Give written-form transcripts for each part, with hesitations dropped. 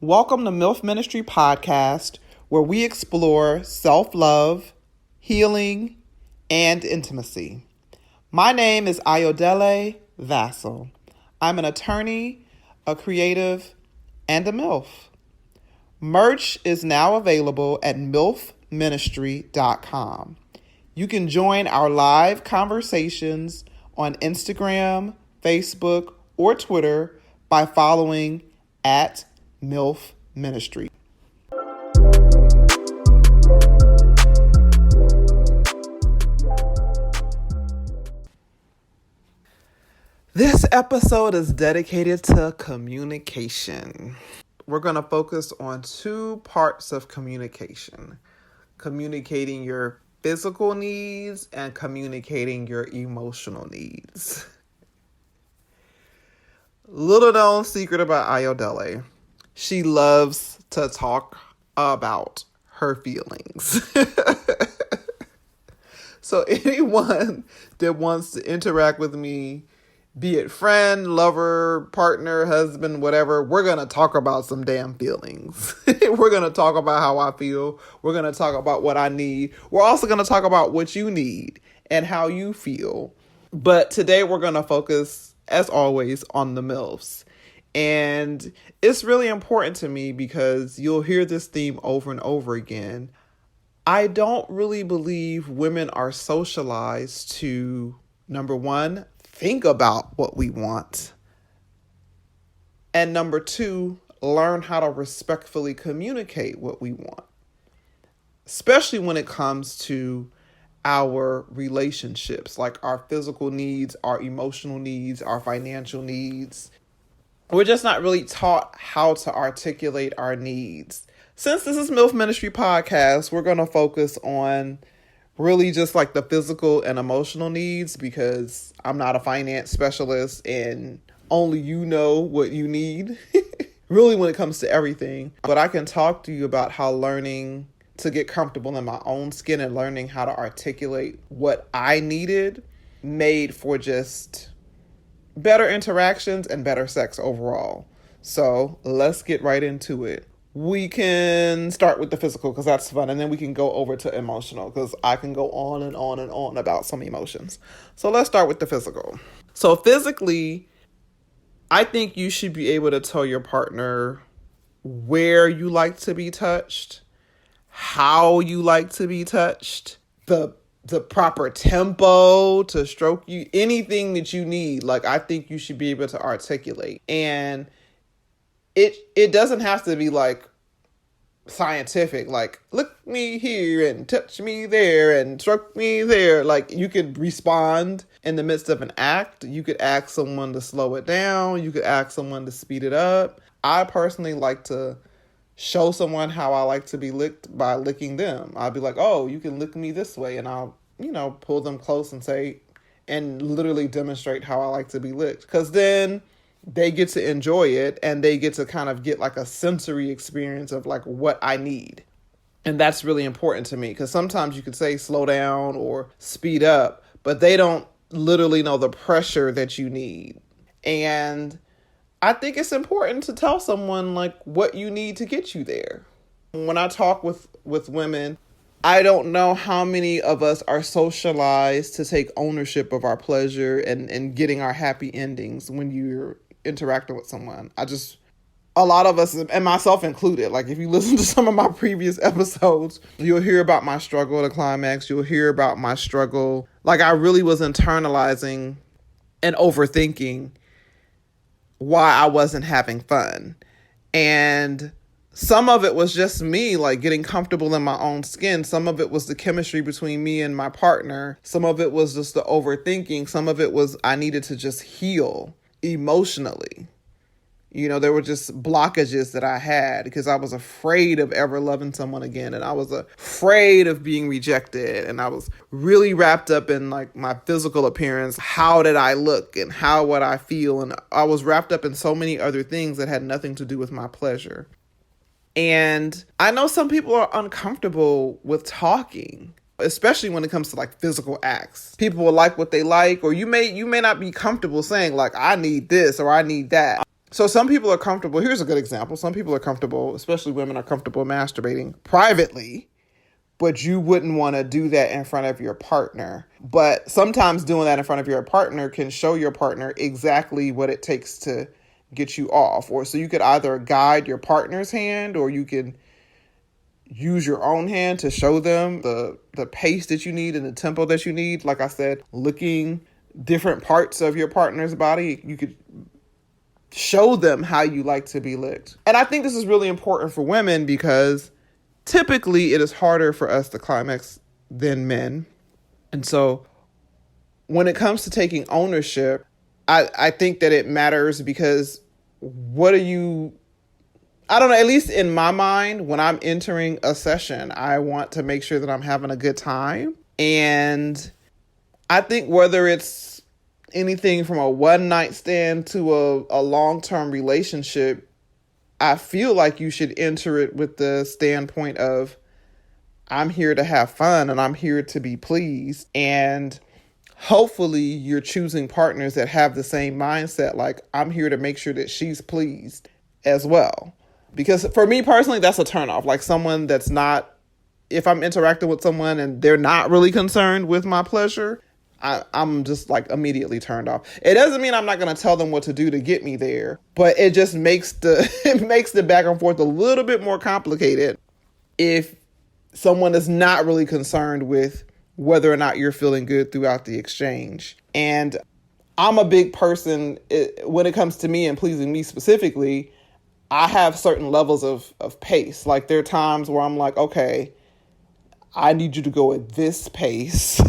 Welcome to MILF Ministry podcast, where we explore self-love, healing, and intimacy. My name is Ayodele Vassell. I'm an attorney, a creative, and a MILF. Merch is now available at milfministry.com. You can join our live conversations on Instagram, Facebook, or Twitter by following at MILF Ministry. This episode is dedicated to communication. We're going to focus on two parts of communication: communicating your physical needs and communicating your emotional needs. Little known secret about Ayodele: she loves to talk about her feelings. So anyone that wants to interact with me, be it friend, lover, partner, husband, whatever, we're going to talk about some damn feelings. We're going to talk about how I feel. We're going to talk about what I need. We're also going to talk about what you need and how you feel. But today we're going to focus, as always, on the MILFs. And it's really important to me because you'll hear this theme over and over again. I don't really believe women are socialized to, number one, think about what we want, and number two, learn how to respectfully communicate what we want, especially when it comes to our relationships, like our physical needs, our emotional needs, our financial needs. We're just not really taught how to articulate our needs. Since this is MILF Ministry podcast, we're going to focus on really just like the physical and emotional needs, because I'm not a finance specialist and only you know what you need really when it comes to everything. But I can talk to you about how learning to get comfortable in my own skin and learning how to articulate what I needed made for just better interactions and better sex overall. So let's get right into it. We can start with the physical because that's fun, and then we can go over to emotional because I can go on and on and on about some emotions. So let's start with the physical. So physically, I think you should be able to tell your partner where you like to be touched, how you like to be touched, the proper tempo to stroke you, anything that you need. Like, I think you should be able to articulate. And it doesn't have to be like scientific, like look me here and touch me there and stroke me there. Like, you could respond in the midst of an act. You could ask someone to slow it down. You could ask someone to speed it up. I personally like to show someone how I like to be licked by licking them. I'll be like, oh, you can lick me this way. And I'll, pull them close and say, and literally demonstrate how I like to be licked. Because then they get to enjoy it and they get to kind of get like a sensory experience of like what I need. And that's really important to me, because sometimes you could say slow down or speed up, but they don't literally know the pressure that you need. And I think it's important to tell someone like what you need to get you there. When I talk with women, I don't know how many of us are socialized to take ownership of our pleasure and getting our happy endings when you're interacting with someone. A lot of us, and myself included, like if you listen to some of my previous episodes, you'll hear about my struggle to climax. You'll hear about my struggle. Like, I really was internalizing and overthinking why I wasn't having fun. And some of it was just me, like getting comfortable in my own skin. Some of it was the chemistry between me and my partner. Some of it was just the overthinking. Some of it was I needed to just heal emotionally. There were just blockages that I had because I was afraid of ever loving someone again. And I was afraid of being rejected. And I was really wrapped up in like my physical appearance. How did I look and how would I feel? And I was wrapped up in so many other things that had nothing to do with my pleasure. And I know some people are uncomfortable with talking, especially when it comes to like physical acts. People will like what they like, or you may not be comfortable saying like, I need this or I need that. So some people are comfortable. Here's a good example. Some people are comfortable, especially women are comfortable masturbating privately, but you wouldn't want to do that in front of your partner. But sometimes doing that in front of your partner can show your partner exactly what it takes to get you off. Or so you could either guide your partner's hand, or you can use your own hand to show them the pace that you need and the tempo that you need. Like I said, licking different parts of your partner's body, you could show them how you like to be licked. And I think this is really important for women because typically it is harder for us to climax than men. And so when it comes to taking ownership, I think that it matters because I don't know, at least in my mind, when I'm entering a session, I want to make sure that I'm having a good time. And I think whether it's anything from a one-night stand to a long-term relationship, I feel like you should enter it with the standpoint of, I'm here to have fun and I'm here to be pleased. And hopefully you're choosing partners that have the same mindset. Like, I'm here to make sure that she's pleased as well. Because for me personally, that's a turnoff. Like someone that's not, if I'm interacting with someone and they're not really concerned with my pleasure, I'm just like immediately turned off. It doesn't mean I'm not going to tell them what to do to get me there, but it just makes the back and forth a little bit more complicated if someone is not really concerned with whether or not you're feeling good throughout the exchange. And I'm a big person when it comes to me and pleasing me specifically. I have certain levels of pace. Like there are times where I'm like, okay, I need you to go at this pace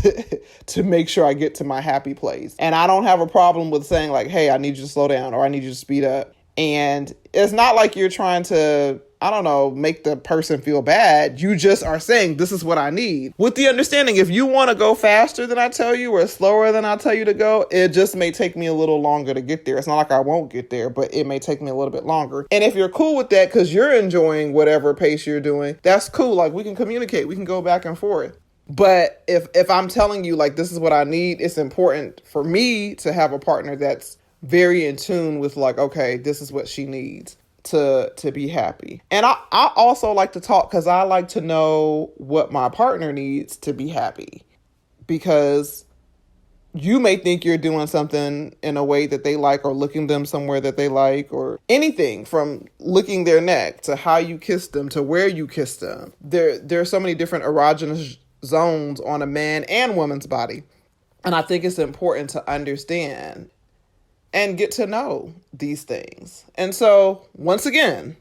to make sure I get to my happy place. And I don't have a problem with saying like, hey, I need you to slow down or I need you to speed up. And it's not like you're trying to, I don't know, make the person feel bad. You just are saying, this is what I need. With the understanding, if you want to go faster than I tell you or slower than I tell you to go, it just may take me a little longer to get there. It's not like I won't get there, but it may take me a little bit longer. And if you're cool with that, because you're enjoying whatever pace you're doing, that's cool. Like we can communicate, we can go back and forth. But if I'm telling you like, this is what I need, it's important for me to have a partner that's very in tune with like, okay, this is what she needs to be happy. And I also like to talk because I like to know what my partner needs to be happy, because you may think you're doing something in a way that they like or looking them somewhere that they like, or anything from licking their neck to how you kiss them to where you kiss them. There are so many different erogenous zones on a man and woman's body. And I think it's important to understand and get to know these things. And so, once again,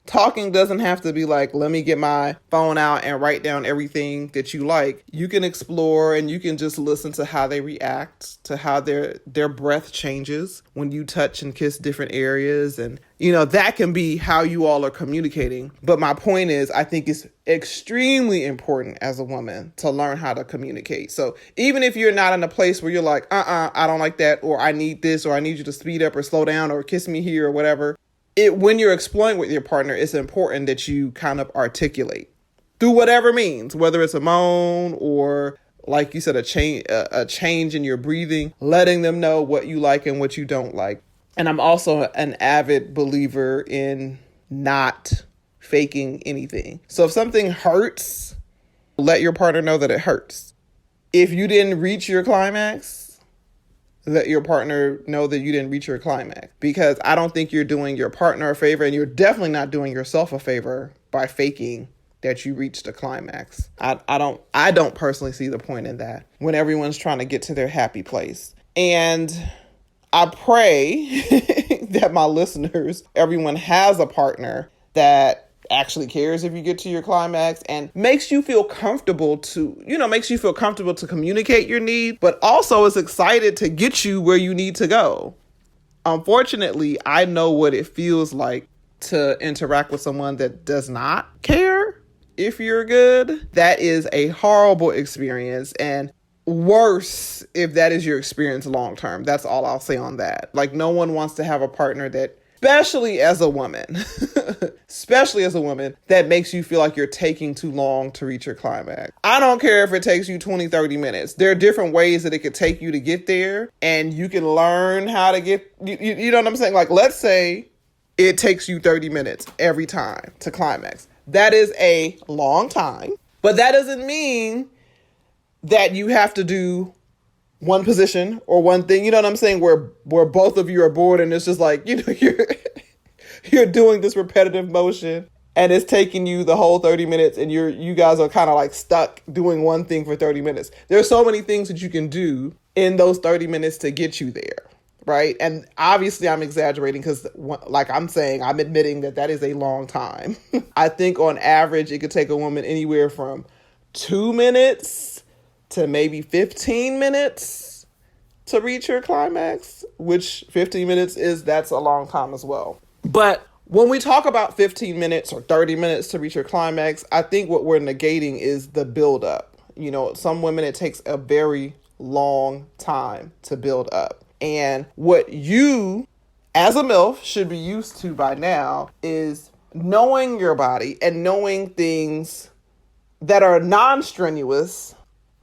talking doesn't have to be like, let me get my phone out and write down everything that you like. You can explore and you can just listen to how they react, to how their breath changes when you touch and kiss different areas. And, that can be how you all are communicating. But my point is, I think it's extremely important as a woman to learn how to communicate. So even if you're not in a place where you're like, I don't like that, or I need this, or I need you to speed up or slow down or kiss me here or whatever, when you're exploring with your partner, it's important that you kind of articulate through whatever means, whether it's a moan or, like you said, a change in your breathing, letting them know what you like and what you don't like. And I'm also an avid believer in not faking anything. So if something hurts, let your partner know that it hurts. If you didn't reach your climax, let your partner know that you didn't reach your climax, because I don't think you're doing your partner a favor, and you're definitely not doing yourself a favor by faking that you reached a climax. I don't personally see the point in that when everyone's trying to get to their happy place. And I pray that my listeners, everyone has a partner that actually cares if you get to your climax and makes you feel comfortable to communicate your need, but also is excited to get you where you need to go. Unfortunately, I know what it feels like to interact with someone that does not care if you're good. That is a horrible experience, and worse if that is your experience long term. That's all I'll say on that. Like, no one wants to have a partner that, especially as a woman, that makes you feel like you're taking too long to reach your climax. I don't care if it takes you 20, 30 minutes. There are different ways that it could take you to get there, and you can learn how to get, you know what I'm saying? Like, let's say it takes you 30 minutes every time to climax. That is a long time, but that doesn't mean that you have to do one position or one thing. You know what I'm saying? Where both of you are bored and it's just like, you're doing this repetitive motion and it's taking you the whole 30 minutes and you guys are kind of like stuck doing one thing for 30 minutes. There's so many things that you can do in those 30 minutes to get you there, right? And obviously I'm exaggerating because like I'm saying, I'm admitting that is a long time. I think on average, it could take a woman anywhere from 2 minutes to maybe 15 minutes to reach her climax, which 15 minutes that's a long time as well. But when we talk about 15 minutes or 30 minutes to reach your climax, I think what we're negating is the buildup. Some women, it takes a very long time to build up. And what you, as a MILF, should be used to by now is knowing your body and knowing things that are non-strenuous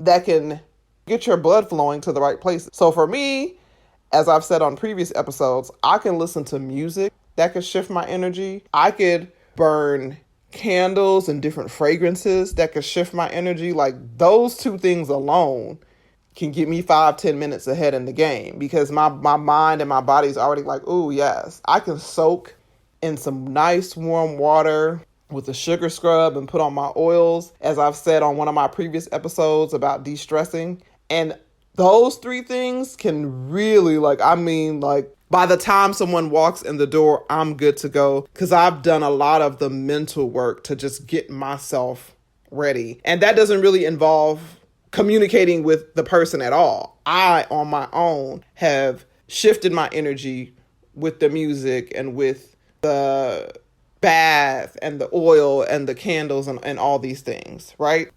that can get your blood flowing to the right places. So for me, as I've said on previous episodes, I can listen to music that could shift my energy. I could burn candles and different fragrances that could shift my energy. Like those two things alone can get me 5-10 minutes ahead in the game because my mind and my body is already like, oh yes, I can soak in some nice warm water with a sugar scrub and put on my oils, as I've said on one of my previous episodes about de-stressing. And those three things can really by the time someone walks in the door, I'm good to go because I've done a lot of the mental work to just get myself ready. And that doesn't really involve communicating with the person at all. I, on my own, have shifted my energy with the music and with the bath and the oil and the candles and all these things, right?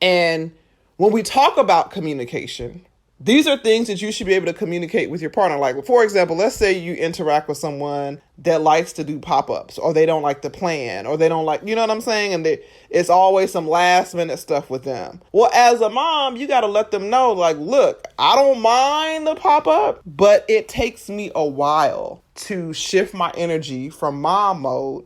And when we talk about communication, these are things that you should be able to communicate with your partner. Like, for example, let's say you interact with someone that likes to do pop-ups or they don't like to plan or they don't like, you know what I'm saying? And it's always some last minute stuff with them. Well, as a mom, you got to let them know, like, look, I don't mind the pop-up, but it takes me a while to shift my energy from mom mode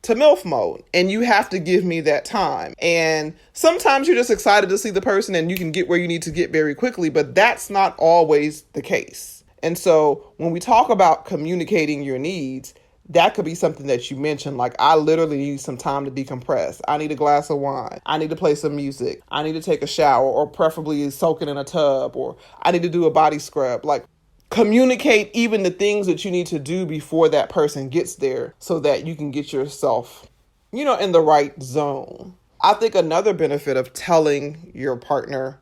to MILF mode. And you have to give me that time. And sometimes you're just excited to see the person and you can get where you need to get very quickly, but that's not always the case. And so when we talk about communicating your needs, that could be something that you mentioned. Like, I literally need some time to decompress. I need a glass of wine. I need to play some music. I need to take a shower, or preferably soaking in a tub, or I need to do a body scrub. Like, communicate even the things that you need to do before that person gets there so that you can get yourself, in the right zone. I think another benefit of telling your partner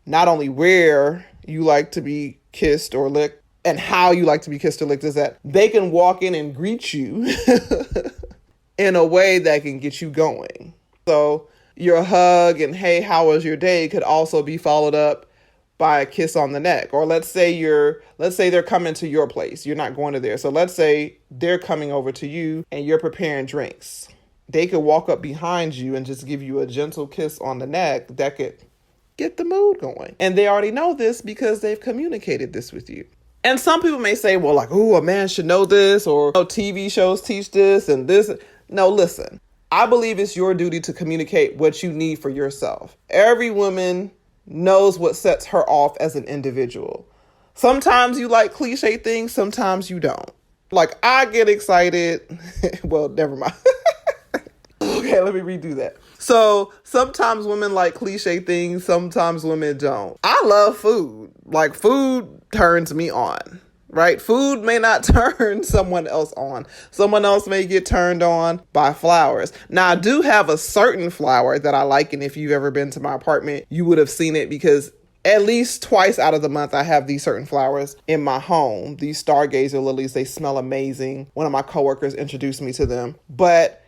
not only where you like to be kissed or licked and how you like to be kissed or licked is that they can walk in and greet you in a way that can get you going. So your hug and, hey, how was your day could also be followed up by a kiss on the neck. Or let's say they're coming to your place. You're not going to theirs. So let's say they're coming over to you and you're preparing drinks. They could walk up behind you and just give you a gentle kiss on the neck that could get the mood going. And they already know this because they've communicated this with you. And some people may say, well, like, a man should know this, or TV shows teach this and this. No, listen, I believe it's your duty to communicate what you need for yourself. Every woman knows what sets her off as an individual. Sometimes you like cliche things, sometimes you don't. Like, I get excited. Well, never mind. Okay, let me redo that. So sometimes women like cliche things, sometimes women don't. I love food. Like, food turns me on, right? Food may not turn someone else on. Someone else may get turned on by flowers. Now, I do have a certain flower that I like, and if you've ever been to my apartment, you would have seen it because at least twice out of the month, I have these certain flowers in my home. These stargazer lilies, they smell amazing. One of my coworkers introduced me to them. But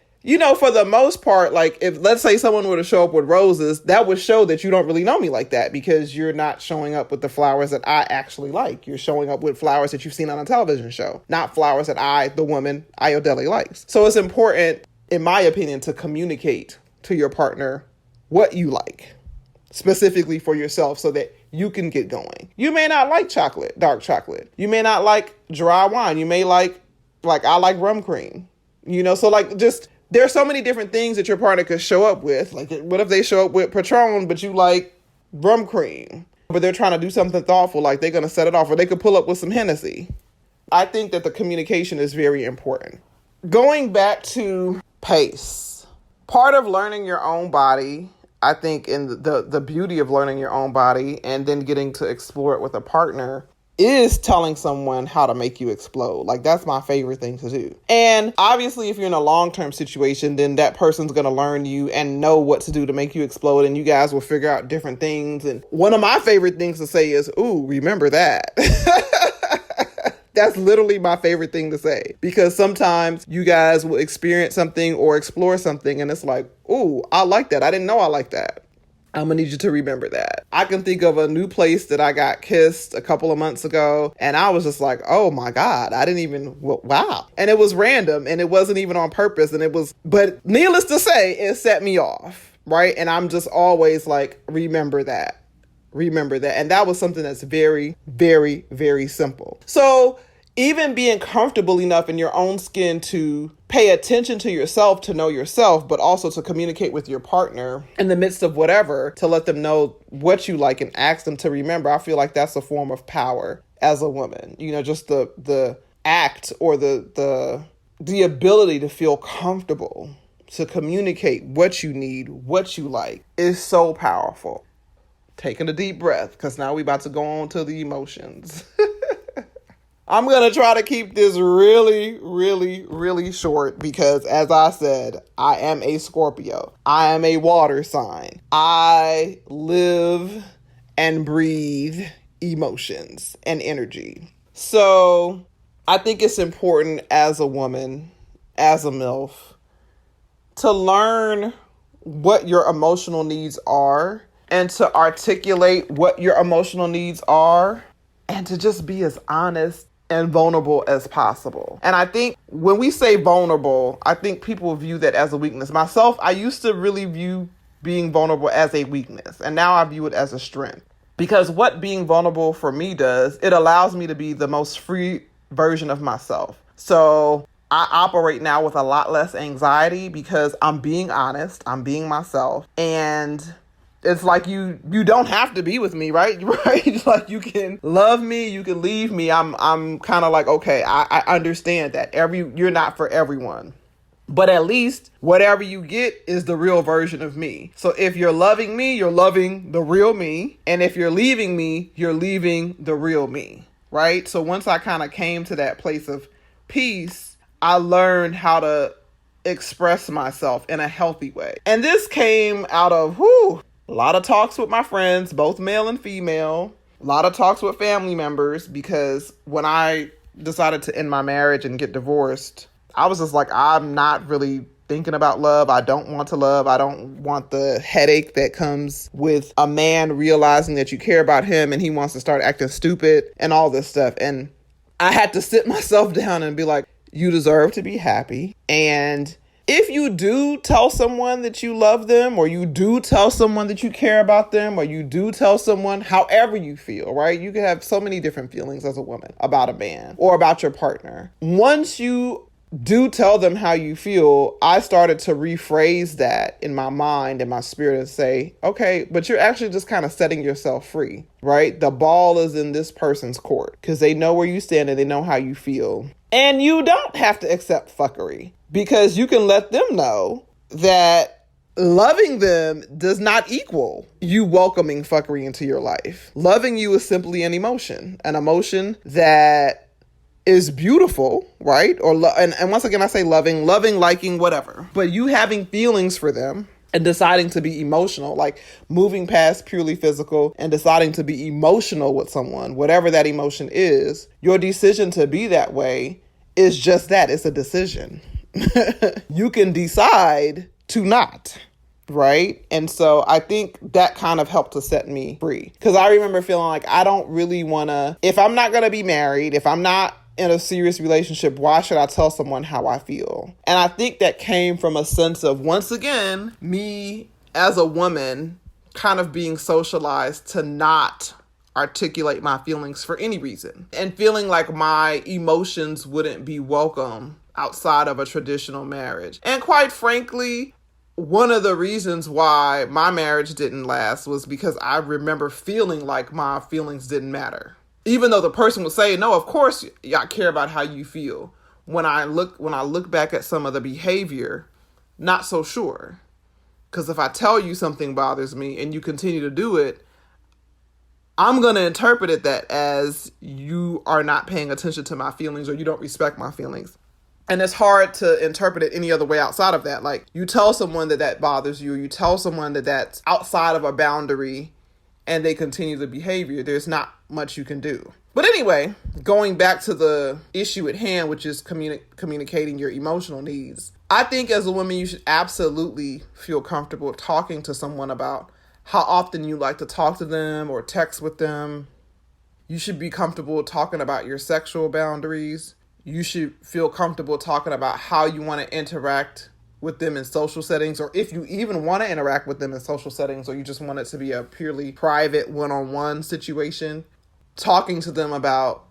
for the most part, like, if let's say someone were to show up with roses, that would show that you don't really know me like that because you're not showing up with the flowers that I actually like. You're showing up with flowers that you've seen on a television show, not flowers that I, the woman, Ayodele, likes. So it's important, in my opinion, to communicate to your partner what you like, specifically for yourself, so that you can get going. You may not like chocolate, dark chocolate. You may not like dry wine. You may like Like, I like rum cream, so like just, there's so many different things that your partner could show up with. Like, what if they show up with Patron, but you like rum cream, but they're trying to do something thoughtful, like they're going to set it off, or they could pull up with some Hennessy. I think that the communication is very important. Going back to pace, part of learning your own body, I think, in the beauty of learning your own body and then getting to explore it with a partner, is telling someone how to make you explode. Like, that's my favorite thing to do. And obviously, if you're in a long-term situation, then that person's going to learn you and know what to do to make you explode, and you guys will figure out different things. And one of my favorite things to say is, ooh, remember that. That's literally my favorite thing to say, because sometimes you guys will experience something or explore something and it's like, ooh, I like that. I didn't know I liked that. I'm going to need you to remember that. I can think of a new place that I got kissed a couple of months ago, and I was just like, oh my God, I didn't even, wow. And it was random, and it wasn't even on purpose. But needless to say, it set me off, right? And I'm just always like, remember that. And that was something that's very, very, very simple. So even being comfortable enough in your own skin to pay attention to yourself, to know yourself, but also to communicate with your partner in the midst of whatever, to let them know what you like and ask them to remember. I feel like that's a form of power as a woman. Just the act or the ability to feel comfortable to communicate what you need, what you like, is so powerful. Taking a deep breath, because now we about to go on to the emotions. I'm going to try to keep this really, really, really short because, as I said, I am a Scorpio. I am a water sign. I live and breathe emotions and energy. So I think it's important as a woman, as a MILF, to learn what your emotional needs are and to articulate what your emotional needs are and to just be as honest and vulnerable as possible. And I think when we say vulnerable, I think people view that as a weakness. Myself, I used to really view being vulnerable as a weakness, and now I view it as a strength. Because what being vulnerable for me does, it allows me to be the most free version of myself. So I operate now with a lot less anxiety because I'm being honest, I'm being myself, and it's like you don't have to be with me, right? Right? Like, you can love me, you can leave me. I'm kind of like, okay, I understand that you're not for everyone. But at least whatever you get is the real version of me. So if you're loving me, you're loving the real me. And if you're leaving me, you're leaving the real me, right? So once I kind of came to that place of peace, I learned how to express myself in a healthy way. And this came out of, a lot of talks with my friends, both male and female. A lot of talks with family members, because when I decided to end my marriage and get divorced, I was just like, I'm not really thinking about love. I don't want to love. I don't want the headache that comes with a man realizing that you care about him and he wants to start acting stupid and all this stuff. And I had to sit myself down and be like, you deserve to be happy. And if you do tell someone that you love them, or you do tell someone that you care about them, or you do tell someone however you feel, right? You can have so many different feelings as a woman about a man or about your partner. Once you do tell them how you feel, I started to rephrase that in my mind and my spirit and say, okay, but you're actually just kind of setting yourself free, right? The ball is in this person's court because they know where you stand and they know how you feel. And you don't have to accept fuckery, because you can let them know that loving them does not equal you welcoming fuckery into your life. Loving you is simply an emotion that is beautiful, right? And once again, I say loving, liking, whatever. But you having feelings for them and deciding to be emotional, like moving past purely physical and deciding to be emotional with someone, whatever that emotion is, your decision to be that way is just that. It's a decision. You can decide to not, right? And so I think that kind of helped to set me free. Because I remember feeling like I don't really want to, if I'm not going to be married, if I'm not in a serious relationship, why should I tell someone how I feel? And I think that came from a sense of, once again, me as a woman kind of being socialized to not articulate my feelings for any reason. And feeling like my emotions wouldn't be welcome outside of a traditional marriage. And quite frankly, one of the reasons why my marriage didn't last was because I remember feeling like my feelings didn't matter. Even though the person would say, no, of course I care about how you feel. When I look back at some of the behavior, not so sure. Because if I tell you something bothers me and you continue to do it, I'm going to interpret it that as you are not paying attention to my feelings or you don't respect my feelings. And it's hard to interpret it any other way outside of that. Like, you tell someone that bothers you, or you tell someone that that's outside of a boundary, and they continue the behavior, there's not much you can do. But anyway, going back to the issue at hand, which is communicating your emotional needs. I think as a woman, you should absolutely feel comfortable talking to someone about how often you like to talk to them or text with them. You should be comfortable talking about your sexual boundaries. You should feel comfortable talking about how you want to interact with them in social settings, or if you even want to interact with them in social settings, or you just want it to be a purely private one-on-one situation. Talking to them about,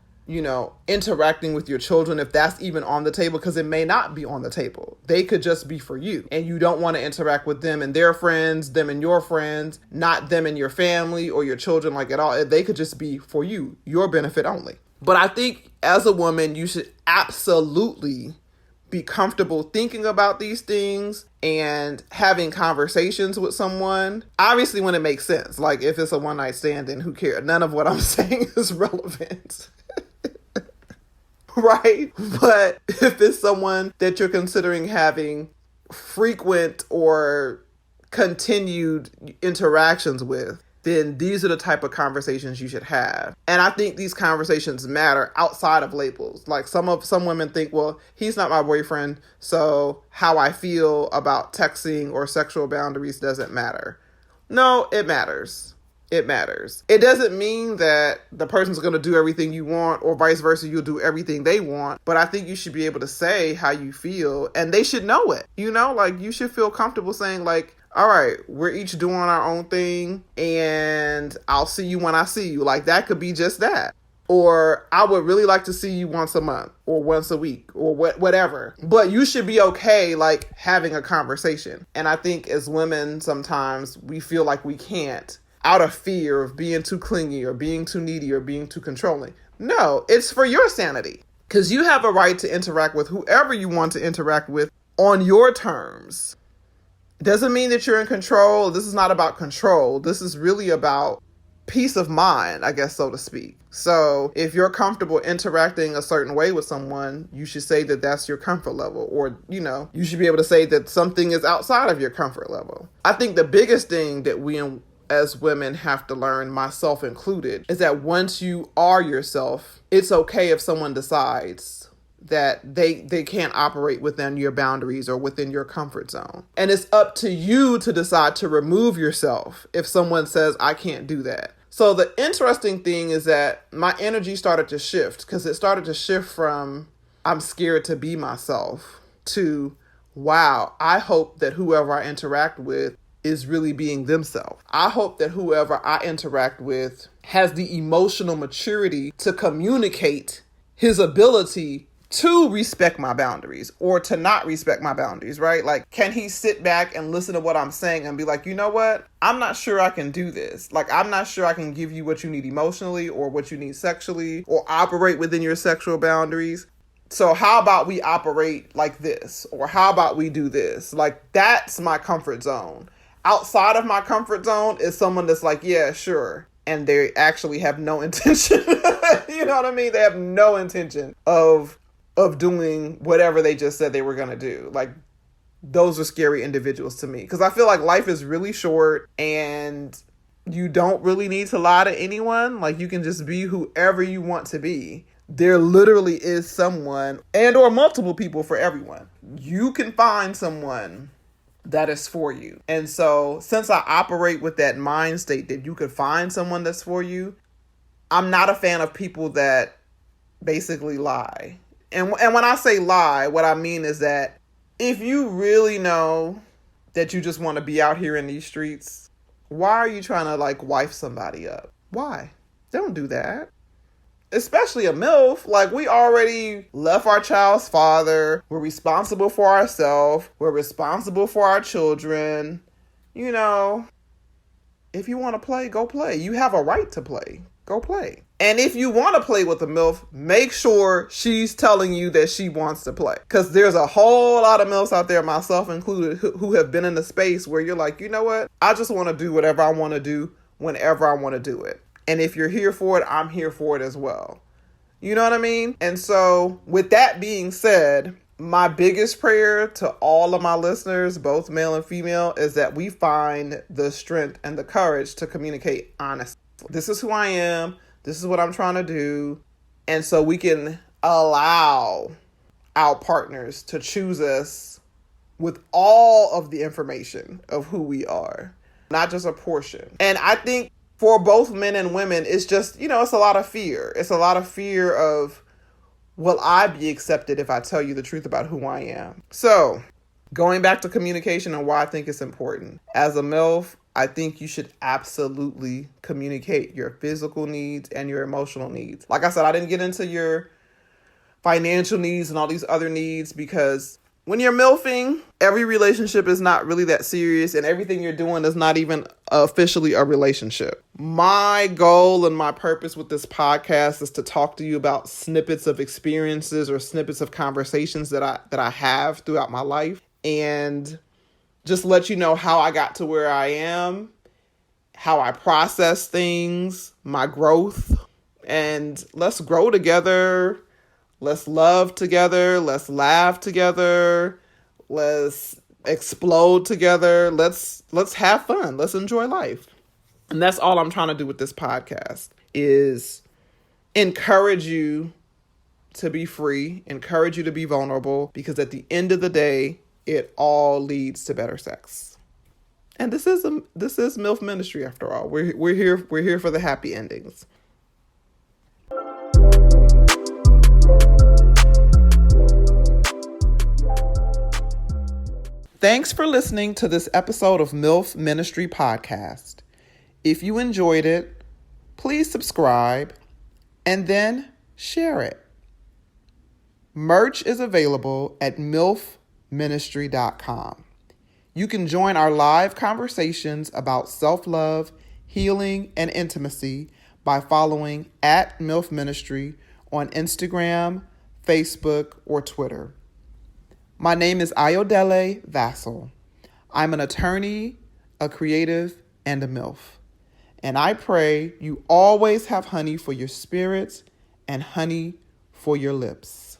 interacting with your children, if that's even on the table, because it may not be on the table. They could just be for you, and you don't want to interact with them and their friends, them and your friends, not them and your family or your children like at all. They could just be for you, your benefit only. But I think as a woman, you should absolutely be comfortable thinking about these things and having conversations with someone. Obviously, when it makes sense. Like, if it's a one-night stand, then who cares? None of what I'm saying is relevant. Right? But if it's someone that you're considering having frequent or continued interactions with, then these are the type of conversations you should have. And I think these conversations matter outside of labels. Like, some women think, well, he's not my boyfriend, so how I feel about texting or sexual boundaries doesn't matter. No, it matters. It matters. It doesn't mean that the person's going to do everything you want, or vice versa, you'll do everything they want. But I think you should be able to say how you feel, and they should know it. Like, you should feel comfortable saying, like, all right, we're each doing our own thing, and I'll see you when I see you. Like, that could be just that. Or, I would really like to see you once a month or once a week or whatever. But you should be okay, like, having a conversation. And I think as women, sometimes we feel like we can't, out of fear of being too clingy or being too needy or being too controlling. No, it's for your sanity. Because you have a right to interact with whoever you want to interact with on your terms. Doesn't mean that you're in control. This is not about control. This is really about peace of mind, I guess, so to speak. So if you're comfortable interacting a certain way with someone, you should say that that's your comfort level. Or, you should be able to say that something is outside of your comfort level. I think the biggest thing that we as women have to learn, myself included, is that once you are yourself, it's okay if someone decides that they can't operate within your boundaries or within your comfort zone. And it's up to you to decide to remove yourself if someone says, I can't do that. So the interesting thing is that my energy started to shift, because it started to shift from I'm scared to be myself to, wow, I hope that whoever I interact with is really being themselves. I hope that whoever I interact with has the emotional maturity to communicate his ability to respect my boundaries or to not respect my boundaries, right? Like, can he sit back and listen to what I'm saying and be like, you know what? I'm not sure I can do this. Like, I'm not sure I can give you what you need emotionally or what you need sexually or operate within your sexual boundaries. So how about we operate like this? Or how about we do this? Like, that's my comfort zone. Outside of my comfort zone is someone that's like, yeah, sure. And they actually have no intention. You know what I mean? They have no intention of doing whatever they just said they were going to do. Like, those are scary individuals to me. Because I feel like life is really short and you don't really need to lie to anyone. Like, you can just be whoever you want to be. There literally is someone and or multiple people for everyone. You can find someone that is for you. And so since I operate with that mind state that you could find someone that's for you, I'm not a fan of people that basically lie. And when I say lie, what I mean is that if you really know that you just want to be out here in these streets, why are you trying to like wife somebody up? Why? Don't do that. Especially a MILF. Like, we already left our child's father. We're responsible for ourselves. We're responsible for our children. You know, if you want to play, go play. You have a right to play. Go play. And if you want to play with a MILF, make sure she's telling you that she wants to play. Because there's a whole lot of MILFs out there, myself included, who have been in a space where you're like, you know what? I just want to do whatever I want to do whenever I want to do it. And if you're here for it, I'm here for it as well. You know what I mean? And so with that being said, my biggest prayer to all of my listeners, both male and female, is that we find the strength and the courage to communicate honestly. This is who I am. This is what I'm trying to do. And so we can allow our partners to choose us with all of the information of who we are, not just a portion. And I think for both men and women, it's just, it's a lot of fear. It's a lot of fear of, will I be accepted if I tell you the truth about who I am? So going back to communication and why I think it's important. As a MILF, I think you should absolutely communicate your physical needs and your emotional needs. Like I said, I didn't get into your financial needs and all these other needs because when you're MILFing, every relationship is not really that serious and everything you're doing is not even officially a relationship. My goal and my purpose with this podcast is to talk to you about snippets of experiences or snippets of conversations that I have throughout my life, and just let you know how I got to where I am, how I process things, my growth, and let's grow together. Let's love together. Let's laugh together. Let's explode together. Let's have fun. Let's enjoy life. And that's all I'm trying to do with this podcast, is encourage you to be free, encourage you to be vulnerable, because at the end of the day, it all leads to better sex. And this is MILF Ministry after all. We're here for the happy endings. Thanks for listening to this episode of MILF Ministry Podcast. If you enjoyed it, please subscribe and then share it. Merch is available at milfministry.com. You can join our live conversations about self-love, healing, and intimacy by following at MILF Ministry on Instagram, Facebook, or Twitter. My name is Ayodele Vassal. I'm an attorney, a creative, and a MILF. And I pray you always have honey for your spirits and honey for your lips.